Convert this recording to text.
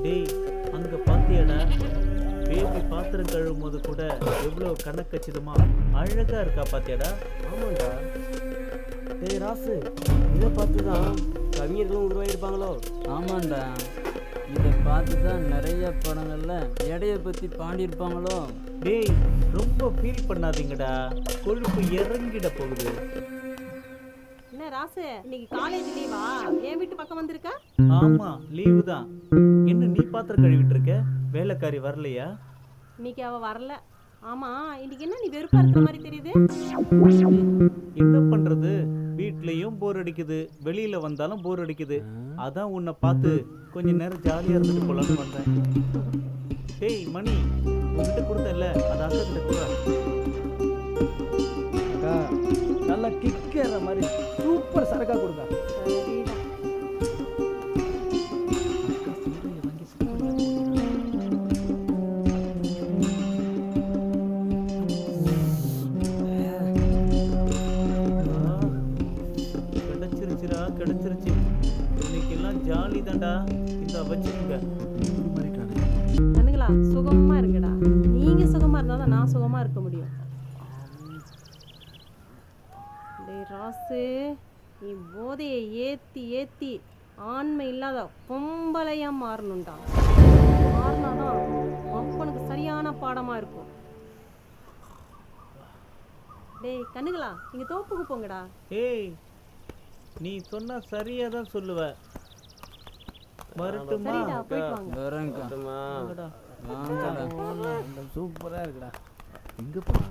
டேய், அங்க பாத்தியாடா, பேபி பாத்திரம் கழுவும் போது கூட எவ்வளவு கணக்கச்சிதமா அழகா இருக்கா பாத்தியாடா. ஆமாண்டா. டேய் ராசு, இதை பார்த்து தான் கவிஞர்களும் உருவாகிருப்பாங்களோ? ஆமாண்டா, இதை பார்த்து தான் நிறைய படங்கள்ல எடையை பற்றி பாடியிருப்பாங்களோ. டேய், ரொம்ப ஃபீல் பண்ணாதீங்கடா, கொழுப்பு இறங்கிட போகுது. என்ன ராசு, இன்னைக்கு காலேஜ் லீவா? என் வீட்டு பக்கம் வந்திருக்க? ஆமா, லீவு தான். என்ன நீ பாத்திரம் கழுவிட்டு இருக்க? வேலைக்காரி வரலையா? இன்னைக்கு அவ வரல. ஆமா, இன்னைக்கு என்ன நீ வெறுப்பா இருக்கிற மாதிரி தெரியுது? என்ன பண்றது, வீட்லயும் போர் அடிக்குது, வெளியில வந்தாலும் போர் அடிக்குது. அதான் உன்னை பார்த்து கொஞ்ச நேரம் ஜாலியா இருந்துட்டு போலான்னு வந்தேன். டேய் மணி, உன்கிட்ட கொடுத்தேன்ல, அது அக்கா கிட்ட கூட. அக்கா, நல்லா கிக்கேற மாதிரி சூப்பர் சரக்கா கொடுக்கா. சரிடா. கிடைச்சிருச்சுடா, கிடைச்சிருச்சு. இன்னைக்கெல்லாம் ஜாலி தான்டா. இந்த வச்சுக்கோங்க. கண்ணுங்களா, சுகமா இருக்குடா. நீங்க சுகமா இருந்தா தான் நான் சுகமா இருக்க முடியும். டேய் ராசு, நீ போதையை ஏத்தி ஏத்தி ஆண்மை இல்லாத பொம்பளையா மாறணும்டா. மாறினாதான் அப்பனுக்கு சரியான பாடமா இருக்கும். டேய் கண்ணுங்களா, நீங்க தோப்புக்கு போங்கடா. ஏய், நீ சொன்னா சரியா தான் சொல்லுவ. வரட்டுமா? சரிடா, போயிட்டு வாங்க. வரேங்க்கா. வாங்கடா. வாங்கடா. சூப்பரா இருக்குடா. எங்க போறா?